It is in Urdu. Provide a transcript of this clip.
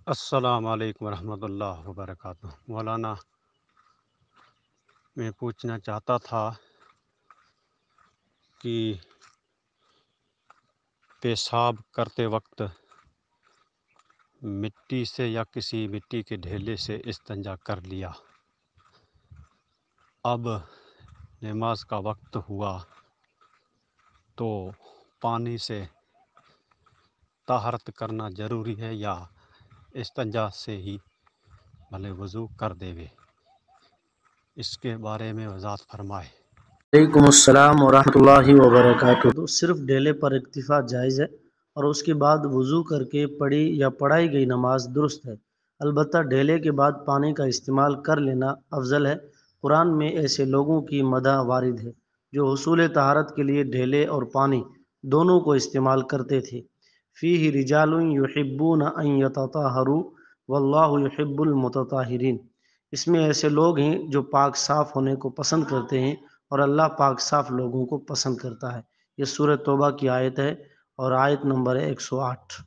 السلام علیکم ورحمۃ اللہ وبرکاتہ۔ مولانا، میں پوچھنا چاہتا تھا کہ پیشاب کرتے وقت مٹی سے یا کسی مٹی کے ڈھیلے سے استنجا کر لیا، اب نماز کا وقت ہوا تو پانی سے طہارت کرنا ضروری ہے یا استنجا سے ہی بھلے وضو کر دے وے؟ اس کے بارے میں وضاحت فرمائے۔ وعلیکم السلام ورحمۃ اللہ وبرکاتہ۔ تو صرف ڈھیلے پر اکتفا جائز ہے اور اس کے بعد وضو کر کے پڑھی یا پڑھائی گئی نماز درست ہے، البتہ ڈھیلے کے بعد پانی کا استعمال کر لینا افضل ہے۔ قرآن میں ایسے لوگوں کی مدح وارد ہے جو حصول طہارت کے لیے ڈھیلے اور پانی دونوں کو استعمال کرتے تھے۔ فیہ رجال یحبون ان یتطہروا واللہ یحب المتطہرین، اس میں ایسے لوگ ہیں جو پاک صاف ہونے کو پسند کرتے ہیں اور اللہ پاک صاف لوگوں کو پسند کرتا ہے۔ یہ سورہ توبہ کی آیت ہے اور آیت نمبر ہے 108۔